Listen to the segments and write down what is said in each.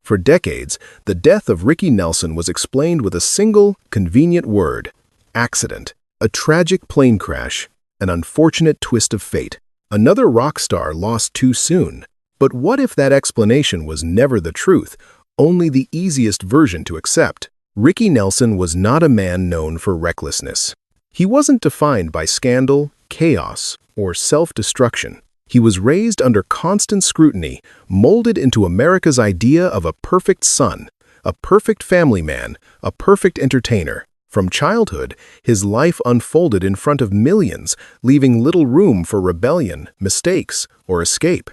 For decades, the death of Ricky Nelson was explained with a single, convenient word: accident. A tragic plane crash, an unfortunate twist of fate. Another rock star lost too soon. But what if that explanation was never the truth, only the easiest version to accept? Ricky Nelson was not a man known for recklessness. He wasn't defined by scandal, chaos, or self-destruction. He was raised under constant scrutiny, molded into America's idea of a perfect son, a perfect family man, a perfect entertainer. From childhood, his life unfolded in front of millions, leaving little room for rebellion, mistakes, or escape.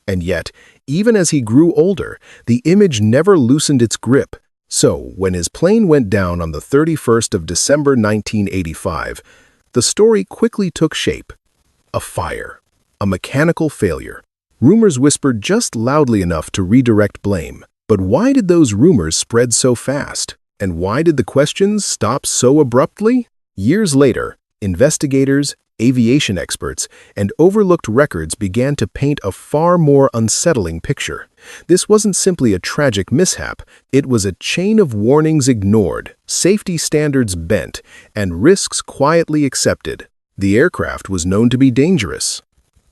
And yet, even as he grew older, the image never loosened its grip. So, when his plane went down on the 31st of December 1985, the story quickly took shape. A fire. A mechanical failure. Rumors whispered just loudly enough to redirect blame. But why did those rumors spread so fast? And why did the questions stop so abruptly? Years later, investigators, aviation experts, and overlooked records began to paint a far more unsettling picture. This wasn't simply a tragic mishap, it was a chain of warnings ignored, safety standards bent, and risks quietly accepted. The aircraft was known to be dangerous.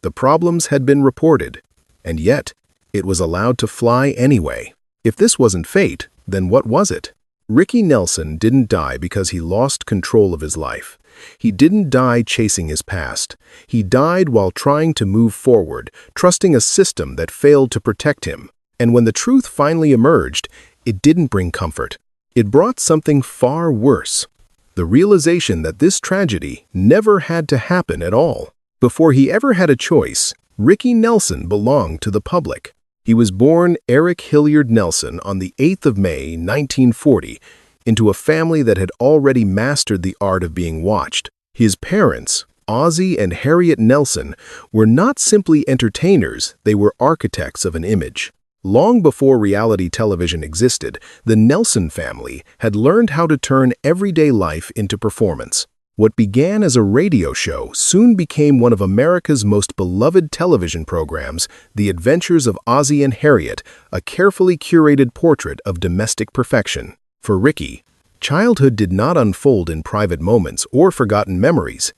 The problems had been reported, and yet, it was allowed to fly anyway. If this wasn't fate, then what was it? Ricky Nelson didn't die because he lost control of his life. He didn't die chasing his past. He died while trying to move forward, trusting a system that failed to protect him. And when the truth finally emerged, it didn't bring comfort. It brought something far worse: the realization that this tragedy never had to happen at all. Before he ever had a choice, Ricky Nelson belonged to the public. He was born Eric Hilliard Nelson on the 8th of May, 1940, into a family that had already mastered the art of being watched. His parents, Ozzie and Harriet Nelson, were not simply entertainers, they were architects of an image. Long before reality television existed, the Nelson family had learned how to turn everyday life into performance. What began as a radio show soon became one of America's most beloved television programs, The Adventures of Ozzie and Harriet, a carefully curated portrait of domestic perfection. For Ricky, childhood did not unfold in private moments or forgotten memories.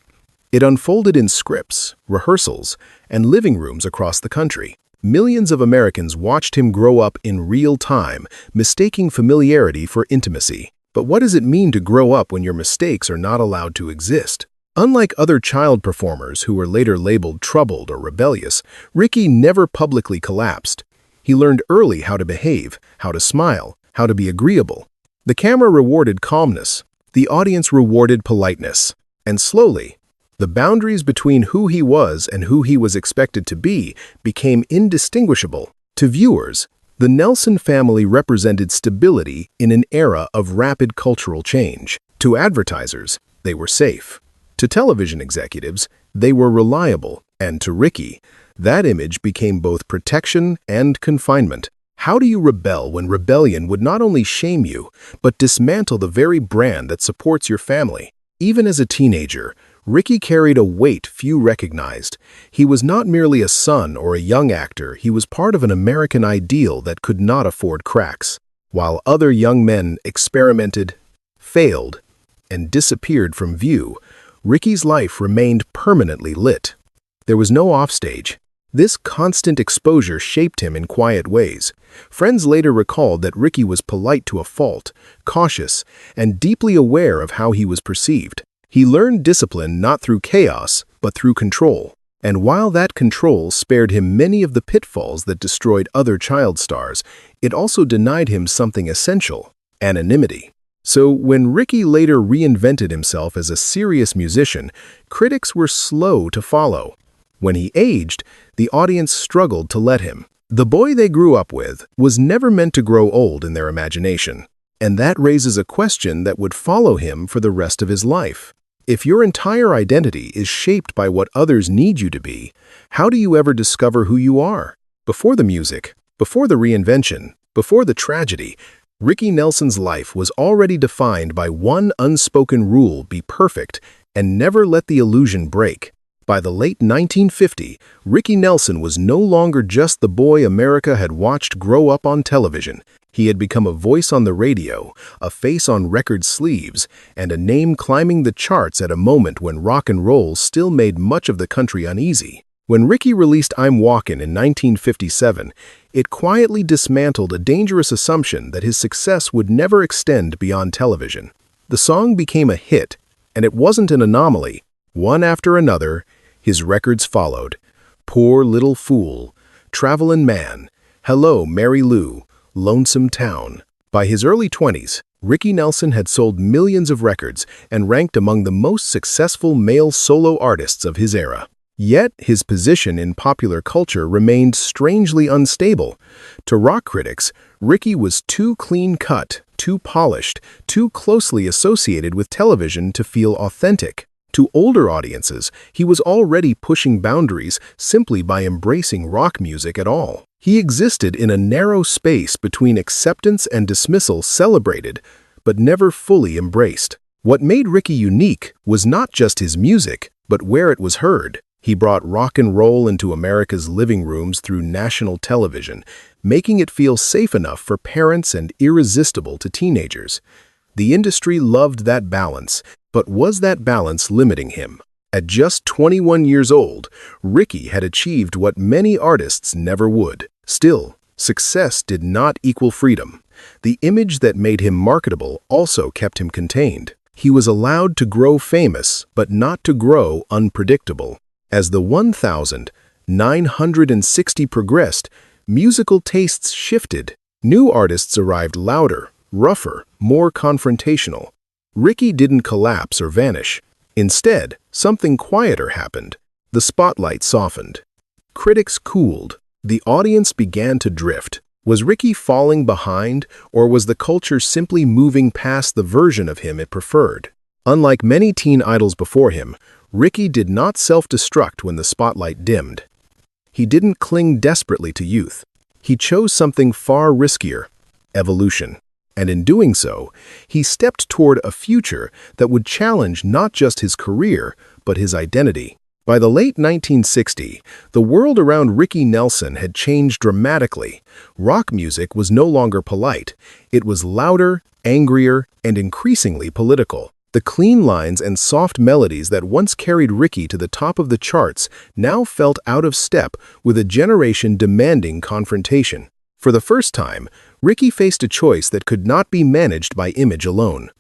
It unfolded in scripts, rehearsals, and living rooms across the country. Millions of Americans watched him grow up in real time, mistaking familiarity for intimacy. But what does it mean to grow up when your mistakes are not allowed to exist? Unlike other child performers who were later labeled troubled or rebellious, Ricky never publicly collapsed. He learned early how to behave, how to smile, how to be agreeable. The camera rewarded calmness. The audience rewarded politeness. And slowly, the boundaries between who he was and who he was expected to be became indistinguishable. To viewers, the Nelson family represented stability in an era of rapid cultural change. To advertisers, they were safe. To television executives, they were reliable. And to Ricky, that image became both protection and confinement. How do you rebel when rebellion would not only shame you, but dismantle the very brand that supports your family? Even as a teenager, Ricky carried a weight few recognized. He was not merely a son or a young actor, he was part of an American ideal that could not afford cracks. While other young men experimented, failed, and disappeared from view, Ricky's life remained permanently lit. There was no offstage. This constant exposure shaped him in quiet ways. Friends later recalled that Ricky was polite to a fault, cautious, and deeply aware of how he was perceived. He learned discipline not through chaos, but through control. And while that control spared him many of the pitfalls that destroyed other child stars, it also denied him something essential: anonymity. So when Ricky later reinvented himself as a serious musician, critics were slow to follow. When he aged, the audience struggled to let him. The boy they grew up with was never meant to grow old in their imagination. And that raises a question that would follow him for the rest of his life. If your entire identity is shaped by what others need you to be, how do you ever discover who you are? Before the music, before the reinvention, before the tragedy, Ricky Nelson's life was already defined by one unspoken rule: be perfect and never let the illusion break. By the late 1950s, Ricky Nelson was no longer just the boy America had watched grow up on television. He had become a voice on the radio, a face on record sleeves, and a name climbing the charts at a moment when rock and roll still made much of the country uneasy. When Ricky released I'm Walkin' in 1957, it quietly dismantled a dangerous assumption that his success would never extend beyond television. The song became a hit, and it wasn't an anomaly. One after another, his records followed. Poor Little Fool, Travelin' Man, Hello, Mary Lou, Lonesome Town. By his early 20s, Ricky Nelson had sold millions of records and ranked among the most successful male solo artists of his era. Yet, his position in popular culture remained strangely unstable. To rock critics, Ricky was too clean-cut, too polished, too closely associated with television to feel authentic. To older audiences, he was already pushing boundaries simply by embracing rock music at all. He existed in a narrow space between acceptance and dismissal, celebrated, but never fully embraced. What made Ricky unique was not just his music, but where it was heard. He brought rock and roll into America's living rooms through national television, making it feel safe enough for parents and irresistible to teenagers. The industry loved that balance, but was that balance limiting him? At just 21 years old, Ricky had achieved what many artists never would. Still, success did not equal freedom. The image that made him marketable also kept him contained. He was allowed to grow famous, but not to grow unpredictable. As the 1960 progressed, musical tastes shifted. New artists arrived louder, rougher, more confrontational. Ricky didn't collapse or vanish. Instead, something quieter happened. The spotlight softened. Critics cooled. The audience began to drift. Was Ricky falling behind, or was the culture simply moving past the version of him it preferred? Unlike many teen idols before him, Ricky did not self-destruct when the spotlight dimmed. He didn't cling desperately to youth. He chose something far riskier: evolution. And in doing so, he stepped toward a future that would challenge not just his career, but his identity. By the late 1960s, the world around Ricky Nelson had changed dramatically. Rock music was no longer polite. It was louder, angrier, and increasingly political. The clean lines and soft melodies that once carried Ricky to the top of the charts now felt out of step with a generation demanding confrontation. For the first time, Ricky faced a choice that could not be managed by image alone.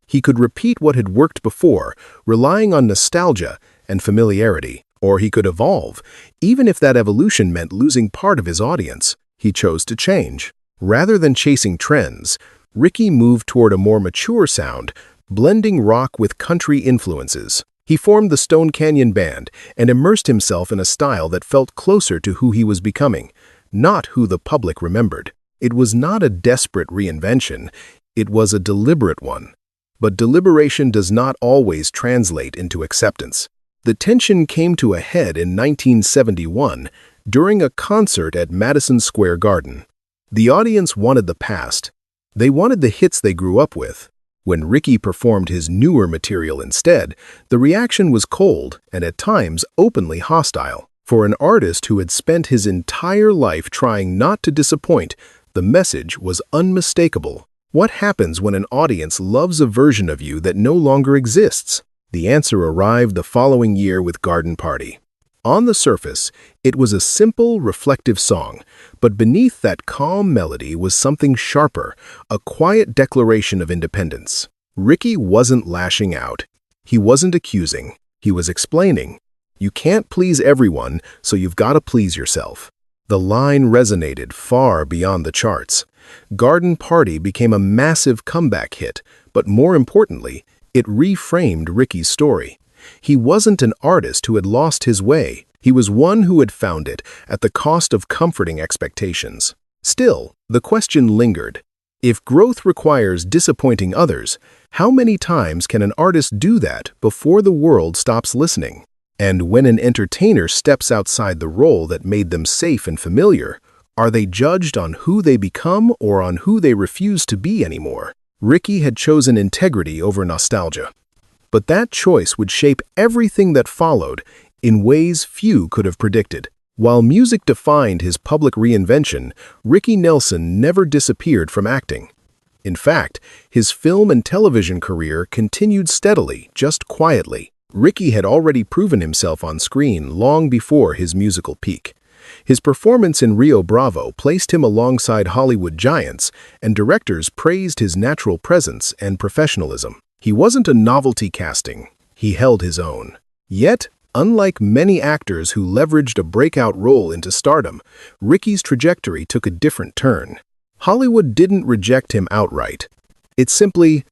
He could repeat what had worked before, relying on nostalgia and familiarity, or he could evolve, even if that evolution meant losing part of his audience. He chose to change. Rather than chasing trends, Ricky moved toward a more mature sound, blending rock with country influences. He formed the Stone Canyon Band and immersed himself in a style that felt closer to who he was becoming, not who the public remembered. It was not a desperate reinvention, it was a deliberate one. But deliberation does not always translate into acceptance. The tension came to a head in 1971 during a concert at Madison Square Garden. The audience wanted the past. They wanted the hits they grew up with. When Ricky performed his newer material instead, the reaction was cold and at times openly hostile. For an artist who had spent his entire life trying not to disappoint, the message was unmistakable. What happens when an audience loves a version of you that no longer exists? The answer arrived the following year with Garden Party. On the surface, it was a simple, reflective song, but beneath that calm melody was something sharper, a quiet declaration of independence. Ricky wasn't lashing out. He wasn't accusing. He was explaining. You can't please everyone, so you've got to please yourself. The line resonated far beyond the charts. Garden Party became a massive comeback hit, but more importantly, it reframed Ricky's story. He wasn't an artist who had lost his way. He was one who had found it at the cost of comforting expectations. Still, the question lingered. If growth requires disappointing others, how many times can an artist do that before the world stops listening? And when an entertainer steps outside the role that made them safe and familiar, are they judged on who they become or on who they refuse to be anymore? Ricky had chosen integrity over nostalgia. But that choice would shape everything that followed, in ways few could have predicted. While music defined his public reinvention, Ricky Nelson never disappeared from acting. In fact, his film and television career continued steadily, just quietly. Ricky had already proven himself on screen long before his musical peak. His performance in Rio Bravo placed him alongside Hollywood giants, and directors praised his natural presence and professionalism. He wasn't a novelty casting, he held his own. Yet, unlike many actors who leveraged a breakout role into stardom, Ricky's trajectory took a different turn. Hollywood didn't reject him outright. It simply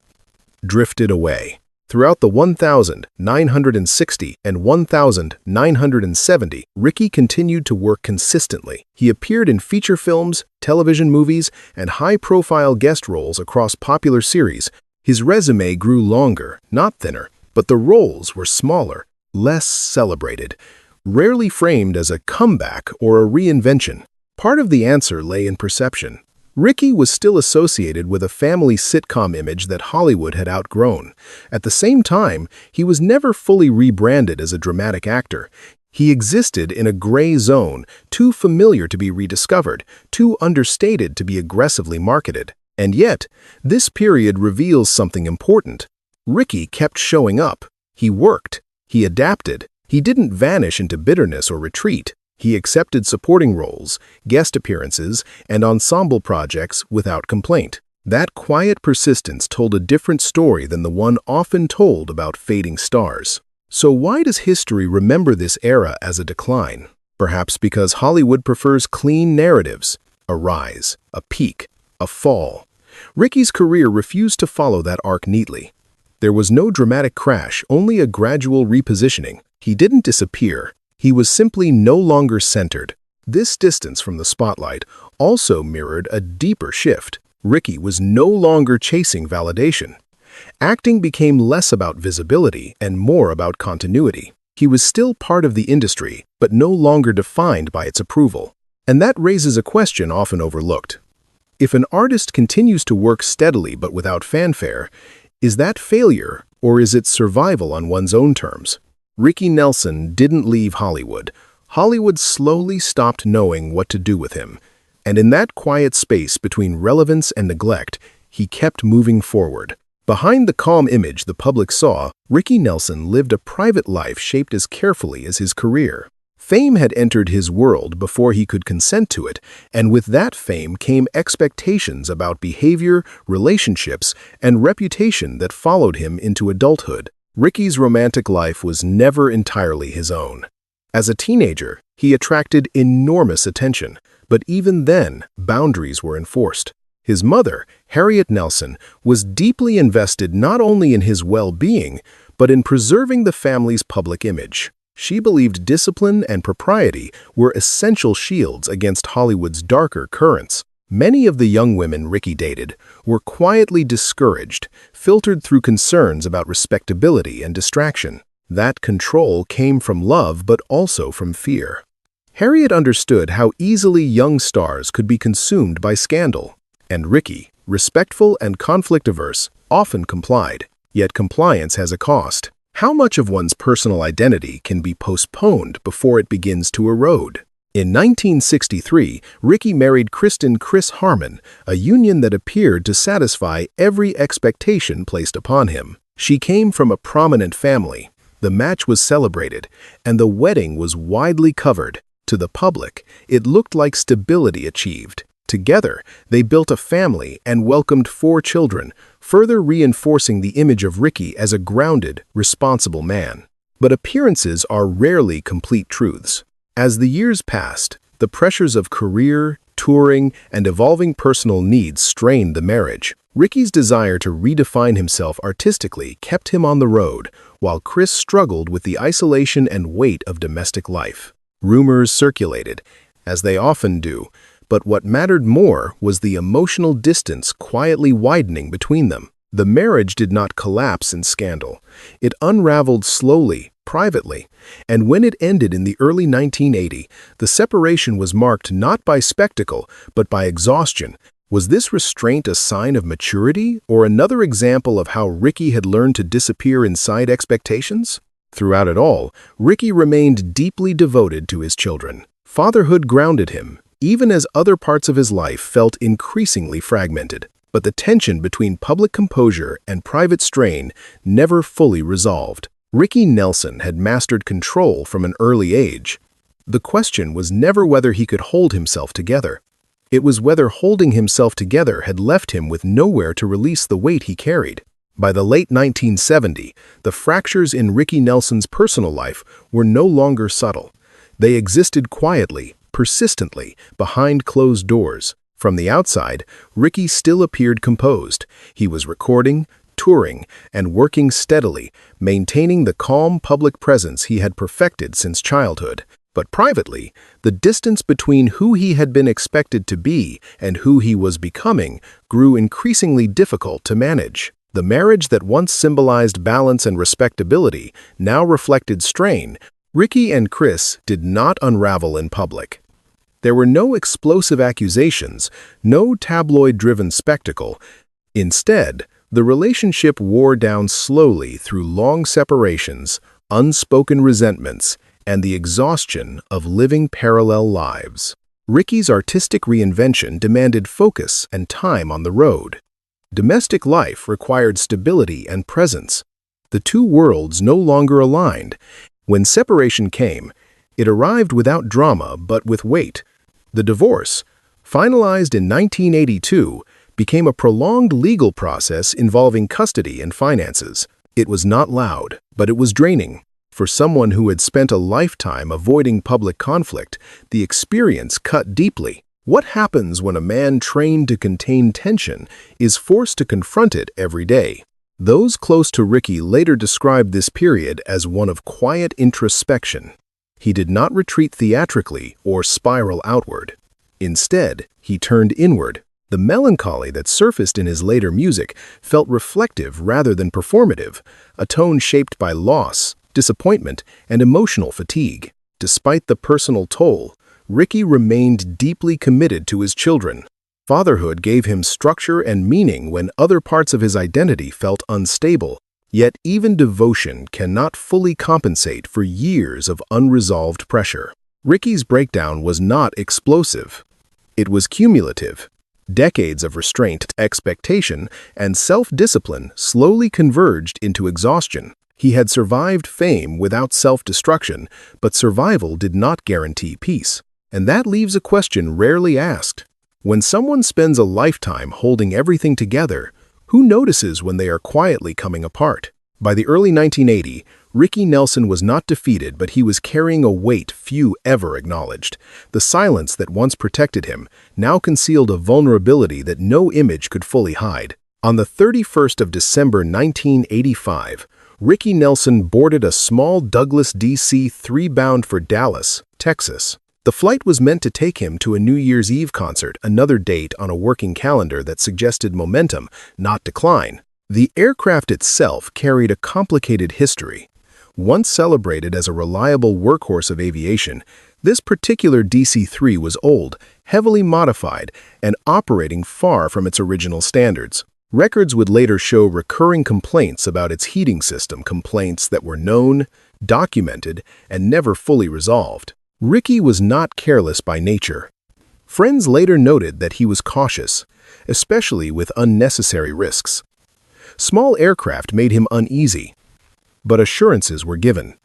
drifted away. Throughout the 1960 and 1970, Ricky continued to work consistently. He appeared in feature films, television movies, and high-profile guest roles across popular series. His resume grew longer, not thinner, but the roles were smaller, less celebrated, rarely framed as a comeback or a reinvention. Part of the answer lay in perception. Ricky was still associated with a family sitcom image that Hollywood had outgrown. At the same time, he was never fully rebranded as a dramatic actor. He existed in a gray zone, too familiar to be rediscovered, too understated to be aggressively marketed. And yet, this period reveals something important. Ricky kept showing up. He worked. He adapted. He didn't vanish into bitterness or retreat. He accepted supporting roles, guest appearances, and ensemble projects without complaint. That quiet persistence told a different story than the one often told about fading stars. So why does history remember this era as a decline? Perhaps because Hollywood prefers clean narratives, a rise, a peak, a fall. Ricky's career refused to follow that arc neatly. There was no dramatic crash, only a gradual repositioning. He didn't disappear. He was simply no longer centered. This distance from the spotlight also mirrored a deeper shift. Ricky was no longer chasing validation. Acting became less about visibility and more about continuity. He was still part of the industry, but no longer defined by its approval. And that raises a question often overlooked. If an artist continues to work steadily but without fanfare, is that failure or is it survival on one's own terms? Ricky Nelson didn't leave Hollywood. Hollywood slowly stopped knowing what to do with him. And in that quiet space between relevance and neglect, he kept moving forward. Behind the calm image the public saw, Ricky Nelson lived a private life shaped as carefully as his career. Fame had entered his world before he could consent to it, and with that fame came expectations about behavior, relationships, and reputation that followed him into adulthood. Ricky's romantic life was never entirely his own. As a teenager, he attracted enormous attention, but even then, boundaries were enforced. His mother, Harriet Nelson, was deeply invested not only in his well-being, but in preserving the family's public image. She believed discipline and propriety were essential shields against Hollywood's darker currents. Many of the young women Ricky dated were quietly discouraged, filtered through concerns about respectability and distraction. That control came from love but also from fear. Harriet understood how easily young stars could be consumed by scandal, and Ricky, respectful and conflict-averse, often complied. Yet compliance has a cost. How much of one's personal identity can be postponed before it begins to erode? In 1963, Ricky married Kristen "Chris" Harmon, a union that appeared to satisfy every expectation placed upon him. She came from a prominent family. The match was celebrated, and the wedding was widely covered. To the public, it looked like stability achieved. Together, they built a family and welcomed 4 children, further reinforcing the image of Ricky as a grounded, responsible man. But appearances are rarely complete truths. As the years passed, the pressures of career, touring, and evolving personal needs strained the marriage. Ricky's desire to redefine himself artistically kept him on the road, while Chris struggled with the isolation and weight of domestic life. Rumors circulated, as they often do, but what mattered more was the emotional distance quietly widening between them. The marriage did not collapse in scandal. It unraveled slowly, privately, and when it ended in the early 1980s, the separation was marked not by spectacle, but by exhaustion. Was this restraint a sign of maturity, or another example of how Ricky had learned to disappear inside expectations? Throughout it all, Ricky remained deeply devoted to his children. Fatherhood grounded him, even as other parts of his life felt increasingly fragmented. But the tension between public composure and private strain never fully resolved. Ricky Nelson had mastered control from an early age. The question was never whether he could hold himself together. It was whether holding himself together had left him with nowhere to release the weight he carried. By the late 1970s, the fractures in Ricky Nelson's personal life were no longer subtle. They existed quietly, persistently, behind closed doors. From the outside, Ricky still appeared composed. He was recording, touring, and working steadily, maintaining the calm public presence he had perfected since childhood. But privately, the distance between who he had been expected to be and who he was becoming grew increasingly difficult to manage. The marriage that once symbolized balance and respectability now reflected strain. Ricky and Chris did not unravel in public. There were no explosive accusations, no tabloid-driven spectacle. Instead, the relationship wore down slowly through long separations, unspoken resentments, and the exhaustion of living parallel lives. Ricky's artistic reinvention demanded focus and time on the road. Domestic life required stability and presence. The two worlds no longer aligned. When separation came, it arrived without drama but with weight. The divorce, finalized in 1982, became a prolonged legal process involving custody and finances. It was not loud, but it was draining. For someone who had spent a lifetime avoiding public conflict, the experience cut deeply. What happens when a man trained to contain tension is forced to confront it every day? Those close to Ricky later described this period as one of quiet introspection. He did not retreat theatrically or spiral outward. Instead, he turned inward. The melancholy that surfaced in his later music felt reflective rather than performative, a tone shaped by loss, disappointment, and emotional fatigue. Despite the personal toll, Ricky remained deeply committed to his children. Fatherhood gave him structure and meaning when other parts of his identity felt unstable. Yet even devotion cannot fully compensate for years of unresolved pressure. Ricky's breakdown was not explosive. It was cumulative. Decades of restraint, expectation, and self-discipline slowly converged into exhaustion. He had survived fame without self-destruction, but survival did not guarantee peace. And that leaves a question rarely asked. When someone spends a lifetime holding everything together, who notices when they are quietly coming apart? By the early 1980s, Ricky Nelson was not defeated, but he was carrying a weight few ever acknowledged. The silence that once protected him now concealed a vulnerability that no image could fully hide. On the 31st of December 1985, Ricky Nelson boarded a small Douglas DC-3 bound for Dallas, Texas. The flight was meant to take him to a New Year's Eve concert, another date on a working calendar that suggested momentum, not decline. The aircraft itself carried a complicated history. Once celebrated as a reliable workhorse of aviation, this particular DC-3 was old, heavily modified, and operating far from its original standards. Records would later show recurring complaints about its heating system, complaints that were known, documented, and never fully resolved. Ricky was not careless by nature. Friends later noted that he was cautious, especially with unnecessary risks. Small aircraft made him uneasy, but assurances were given.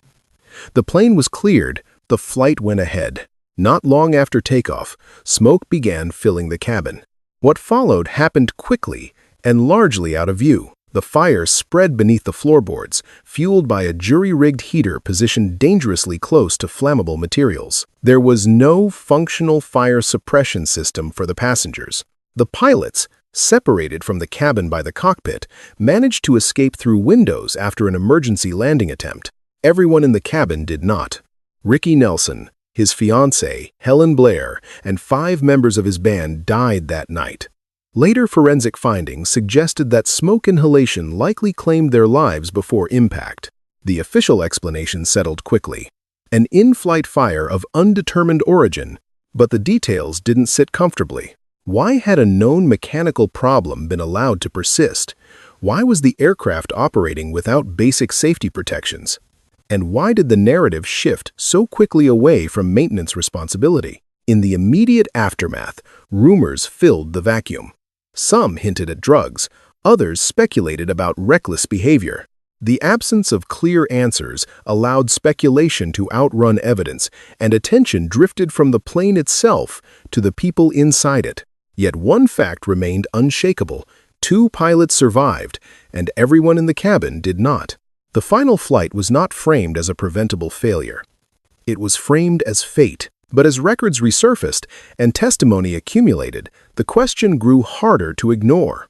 The plane was cleared, the flight went ahead. Not long after takeoff, smoke began filling the cabin. What followed happened quickly and largely out of view. The fire spread beneath the floorboards, fueled by a jury-rigged heater positioned dangerously close to flammable materials. There was no functional fire suppression system for the passengers. The pilots, separated from the cabin by the cockpit, managed to escape through windows after an emergency landing attempt. Everyone in the cabin did not. Ricky Nelson, his fiancée, Helen Blair, and 5 members of his band died that night. Later forensic findings suggested that smoke inhalation likely claimed their lives before impact. The official explanation settled quickly. An in-flight fire of undetermined origin, but the details didn't sit comfortably. Why had a known mechanical problem been allowed to persist? Why was the aircraft operating without basic safety protections? And why did the narrative shift so quickly away from maintenance responsibility? In the immediate aftermath, rumors filled the vacuum. Some hinted at drugs, others speculated about reckless behavior. The absence of clear answers allowed speculation to outrun evidence, and attention drifted from the plane itself to the people inside it. Yet one fact remained unshakable: 2 pilots survived, and everyone in the cabin did not. The final flight was not framed as a preventable failure. It was framed as fate. But as records resurfaced and testimony accumulated, the question grew harder to ignore.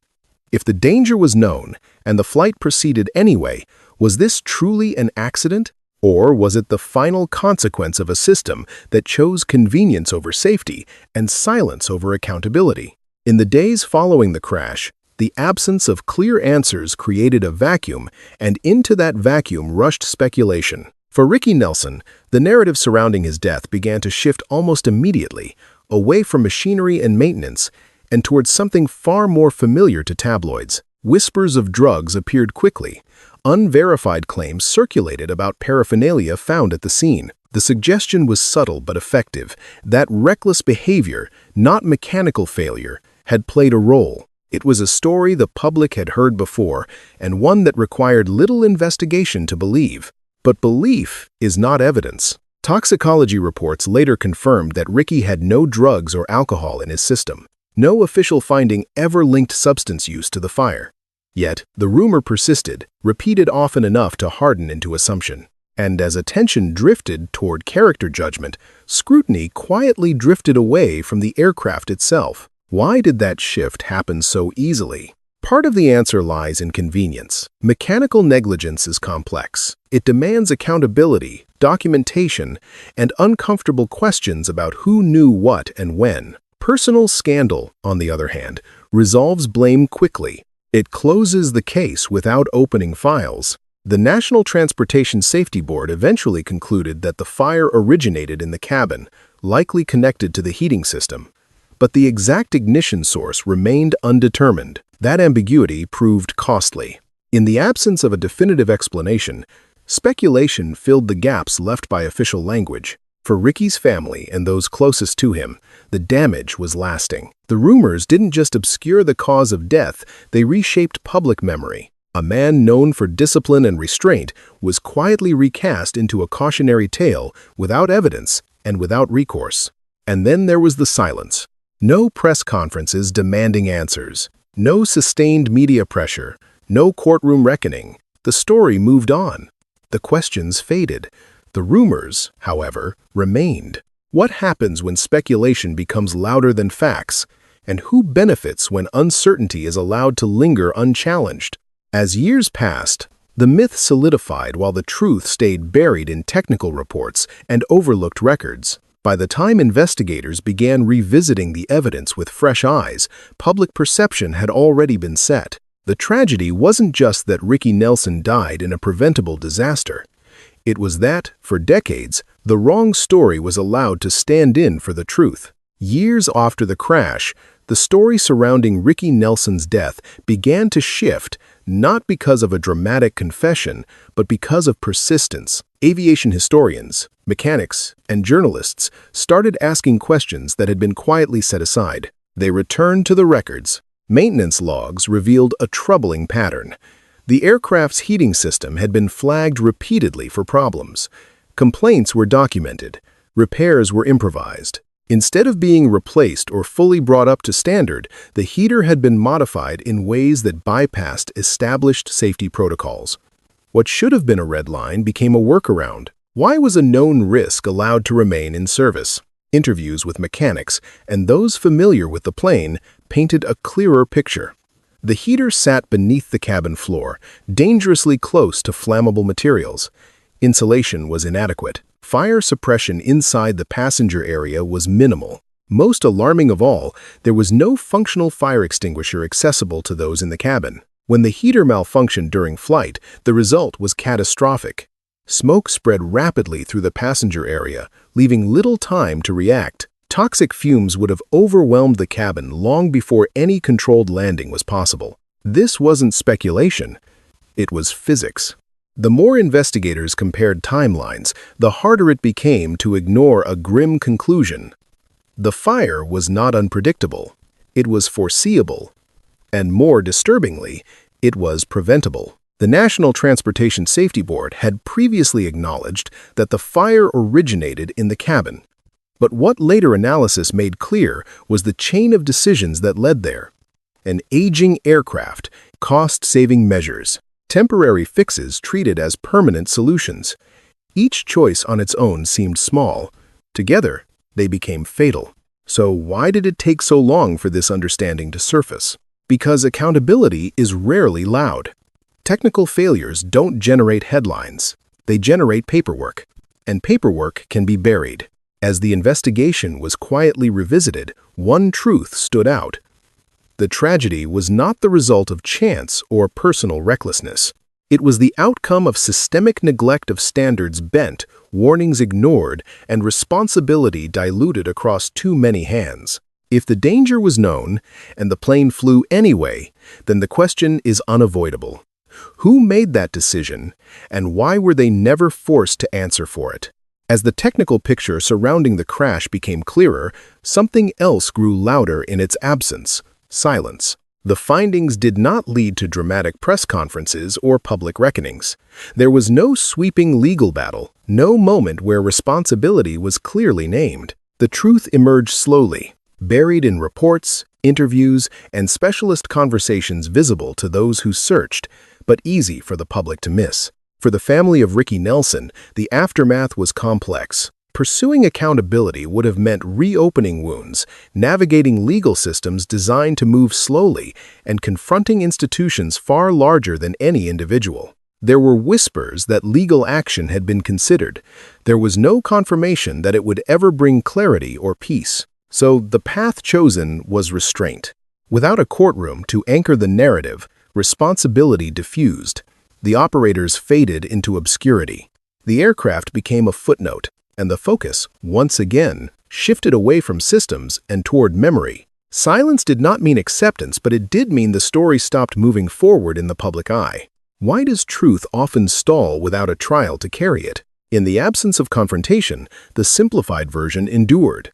If the danger was known and the flight proceeded anyway, was this truly an accident? Or was it the final consequence of a system that chose convenience over safety and silence over accountability? In the days following the crash, the absence of clear answers created a vacuum, and into that vacuum rushed speculation. For Ricky Nelson, the narrative surrounding his death began to shift almost immediately, away from machinery and maintenance, and towards something far more familiar to tabloids. Whispers of drugs appeared quickly. Unverified claims circulated about paraphernalia found at the scene. The suggestion was subtle but effective, that reckless behavior, not mechanical failure, had played a role. It was a story the public had heard before, and one that required little investigation to believe. But belief is not evidence. Toxicology reports later confirmed that Ricky had no drugs or alcohol in his system. No official finding ever linked substance use to the fire. Yet, the rumor persisted, repeated often enough to harden into assumption. And as attention drifted toward character judgment, scrutiny quietly drifted away from the aircraft itself. Why did that shift happen so easily? Part of the answer lies in convenience. Mechanical negligence is complex. It demands accountability, documentation, and uncomfortable questions about who knew what and when. Personal scandal, on the other hand, resolves blame quickly. It closes the case without opening files. The National Transportation Safety Board eventually concluded that the fire originated in the cabin, likely connected to the heating system. But the exact ignition source remained undetermined. That ambiguity proved costly. In the absence of a definitive explanation, speculation filled the gaps left by official language. For Ricky's family and those closest to him, the damage was lasting. The rumors didn't just obscure the cause of death, they reshaped public memory. A man known for discipline and restraint was quietly recast into a cautionary tale without evidence and without recourse. And then there was the silence. No press conferences demanding answers. No sustained media pressure, no courtroom reckoning. The story moved on. The questions faded. The rumors, however, remained. What happens when speculation becomes louder than facts? And who benefits when uncertainty is allowed to linger unchallenged? As years passed, the myth solidified while the truth stayed buried in technical reports and overlooked records. By the time investigators began revisiting the evidence with fresh eyes, public perception had already been set. The tragedy wasn't just that Ricky Nelson died in a preventable disaster. It was that, for decades, the wrong story was allowed to stand in for the truth. Years after the crash, the story surrounding Ricky Nelson's death began to shift, not because of a dramatic confession, but because of persistence. Aviation historians, mechanics, and journalists started asking questions that had been quietly set aside. They returned to the records. Maintenance logs revealed a troubling pattern. The aircraft's heating system had been flagged repeatedly for problems. Complaints were documented. Repairs were improvised. Instead of being replaced or fully brought up to standard, the heater had been modified in ways that bypassed established safety protocols. What should have been a red line became a workaround. Why was a known risk allowed to remain in service? Interviews with mechanics and those familiar with the plane painted a clearer picture. The heater sat beneath the cabin floor, dangerously close to flammable materials. Insulation was inadequate. Fire suppression inside the passenger area was minimal. Most alarming of all, there was no functional fire extinguisher accessible to those in the cabin. When the heater malfunctioned during flight, the result was catastrophic. Smoke spread rapidly through the passenger area, leaving little time to react. Toxic fumes would have overwhelmed the cabin long before any controlled landing was possible. This wasn't speculation. It was physics. The more investigators compared timelines, the harder it became to ignore a grim conclusion. The fire was not unpredictable. It was foreseeable. And more disturbingly, it was preventable. The National Transportation Safety Board had previously acknowledged that the fire originated in the cabin. But what later analysis made clear was the chain of decisions that led there. An aging aircraft, cost-saving measures, temporary fixes treated as permanent solutions. Each choice on its own seemed small. Together, they became fatal. So why did it take so long for this understanding to surface? Because accountability is rarely loud. Technical failures don't generate headlines. They generate paperwork. And paperwork can be buried. As the investigation was quietly revisited, one truth stood out. The tragedy was not the result of chance or personal recklessness. It was the outcome of systemic neglect of standards bent, warnings ignored, and responsibility diluted across too many hands. If the danger was known, and the plane flew anyway, then the question is unavoidable. Who made that decision, and why were they never forced to answer for it? As the technical picture surrounding the crash became clearer, something else grew louder in its absence: silence. The findings did not lead to dramatic press conferences or public reckonings. There was no sweeping legal battle, no moment where responsibility was clearly named. The truth emerged slowly, buried in reports, interviews, and specialist conversations visible to those who searched, but easy for the public to miss. For the family of Ricky Nelson, the aftermath was complex. Pursuing accountability would have meant reopening wounds, navigating legal systems designed to move slowly, and confronting institutions far larger than any individual. There were whispers that legal action had been considered. There was no confirmation that it would ever bring clarity or peace. So the path chosen was restraint. Without a courtroom to anchor the narrative, responsibility diffused. The operators faded into obscurity. The aircraft became a footnote, and the focus, once again, shifted away from systems and toward memory. Silence did not mean acceptance, but it did mean the story stopped moving forward in the public eye. Why does truth often stall without a trial to carry it? In the absence of confrontation, the simplified version endured.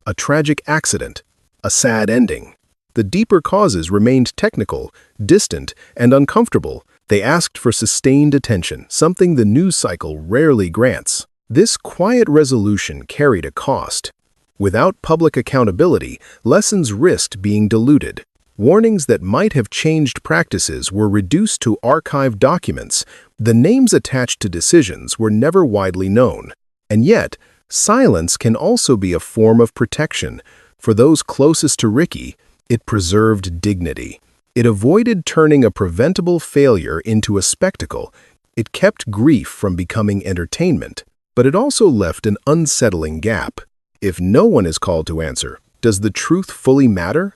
A tragic accident, a sad ending. The deeper causes remained technical, distant, and uncomfortable. They asked for sustained attention, something the news cycle rarely grants. This quiet resolution carried a cost. Without public accountability, lessons risked being diluted. Warnings that might have changed practices were reduced to archived documents. The names attached to decisions were never widely known. And yet, silence can also be a form of protection. For those closest to Ricky, it preserved dignity. It avoided turning a preventable failure into a spectacle. It kept grief from becoming entertainment. But it also left an unsettling gap. If no one is called to answer, does the truth fully matter?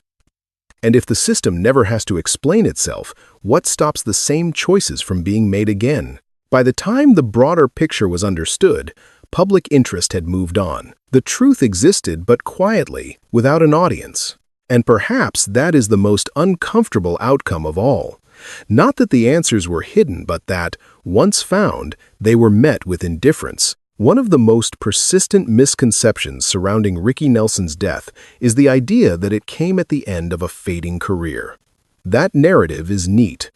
And if the system never has to explain itself, what stops the same choices from being made again? By the time the broader picture was understood, public interest had moved on. The truth existed, but quietly, without an audience. And perhaps that is the most uncomfortable outcome of all. Not that the answers were hidden, but that, once found, they were met with indifference. One of the most persistent misconceptions surrounding Ricky Nelson's death is the idea that it came at the end of a fading career. That narrative is neat.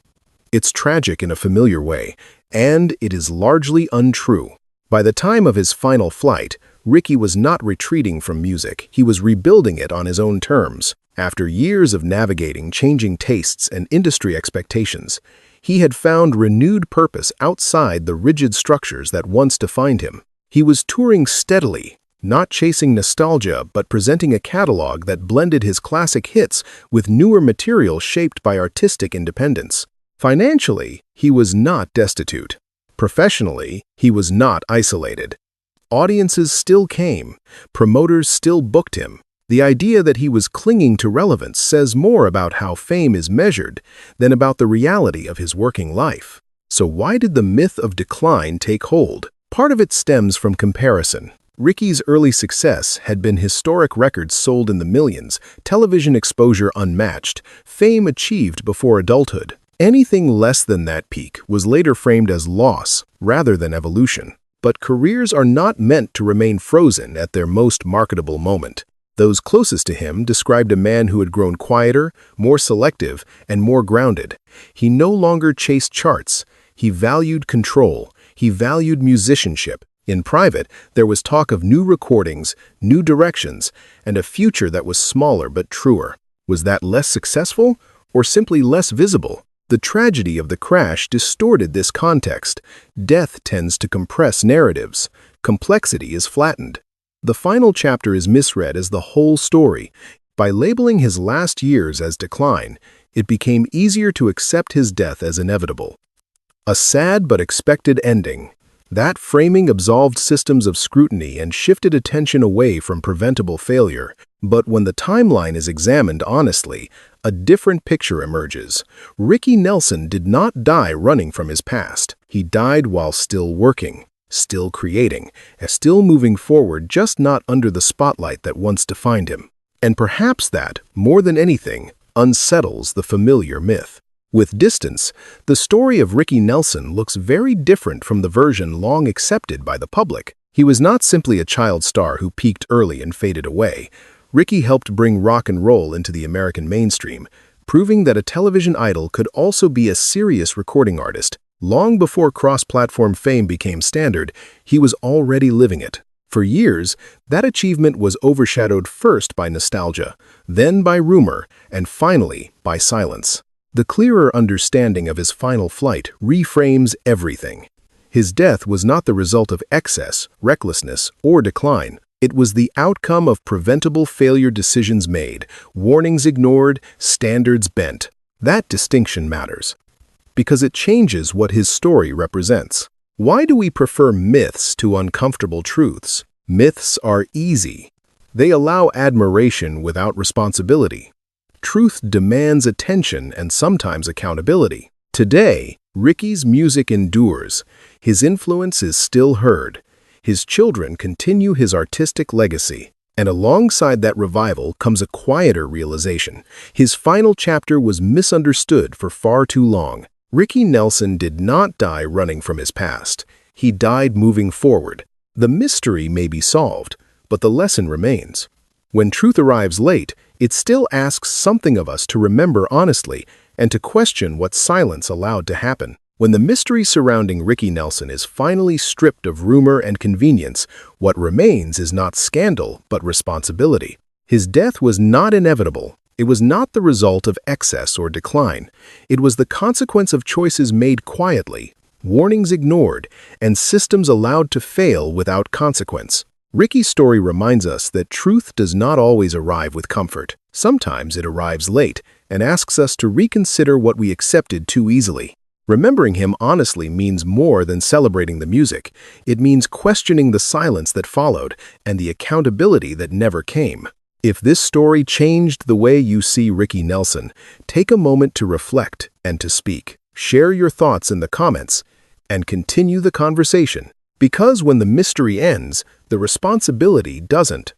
It's tragic in a familiar way, and it is largely untrue. By the time of his final flight, Ricky was not retreating from music. He was rebuilding it on his own terms. After years of navigating changing tastes and industry expectations, he had found renewed purpose outside the rigid structures that once defined him. He was touring steadily, not chasing nostalgia, but presenting a catalog that blended his classic hits with newer material shaped by artistic independence. Financially, he was not destitute. Professionally, he was not isolated. Audiences still came. Promoters still booked him. The idea that he was clinging to relevance says more about how fame is measured than about the reality of his working life. So why did the myth of decline take hold? Part of it stems from comparison. Ricky's early success had been historic records sold in the millions, television exposure unmatched, fame achieved before adulthood. Anything less than that peak was later framed as loss rather than evolution. But careers are not meant to remain frozen at their most marketable moment. Those closest to him described a man who had grown quieter, more selective, and more grounded. He no longer chased charts. He valued control. He valued musicianship. In private, there was talk of new recordings, new directions, and a future that was smaller but truer. Was that less successful or simply less visible? The tragedy of the crash distorted this context. Death tends to compress narratives. Complexity is flattened. The final chapter is misread as the whole story. By labeling his last years as decline, it became easier to accept his death as inevitable. A sad but expected ending. That framing absolved systems of scrutiny and shifted attention away from preventable failure. But when the timeline is examined honestly, a different picture emerges. Ricky Nelson did not die running from his past. He died while still working, still creating, and still moving forward, just not under the spotlight that once defined him. And perhaps that, more than anything, unsettles the familiar myth. With distance, the story of Ricky Nelson looks very different from the version long accepted by the public. He was not simply a child star who peaked early and faded away. Ricky helped bring rock and roll into the American mainstream, proving that a television idol could also be a serious recording artist. Long before cross-platform fame became standard, he was already living it. For years, that achievement was overshadowed first by nostalgia, then by rumor, and finally by silence. The clearer understanding of his final flight reframes everything. His death was not the result of excess, recklessness, or decline. It was the outcome of preventable failure decisions made, warnings ignored, standards bent. That distinction matters, because it changes what his story represents. Why do we prefer myths to uncomfortable truths? Myths are easy. They allow admiration without responsibility. Truth demands attention and sometimes accountability. Today, Ricky's music endures. His influence is still heard. His children continue his artistic legacy. And alongside that revival comes a quieter realization. His final chapter was misunderstood for far too long. Ricky Nelson did not die running from his past. He died moving forward. The mystery may be solved, but the lesson remains. When truth arrives late, it still asks something of us to remember honestly and to question what silence allowed to happen. When the mystery surrounding Ricky Nelson is finally stripped of rumor and convenience, what remains is not scandal but responsibility. His death was not inevitable. It was not the result of excess or decline. It was the consequence of choices made quietly, warnings ignored, and systems allowed to fail without consequence. Ricky's story reminds us that truth does not always arrive with comfort. Sometimes it arrives late and asks us to reconsider what we accepted too easily. Remembering him honestly means more than celebrating the music. It means questioning the silence that followed and the accountability that never came. If this story changed the way you see Ricky Nelson, take a moment to reflect and to speak. Share your thoughts in the comments and continue the conversation. Because when the mystery ends, the responsibility doesn't.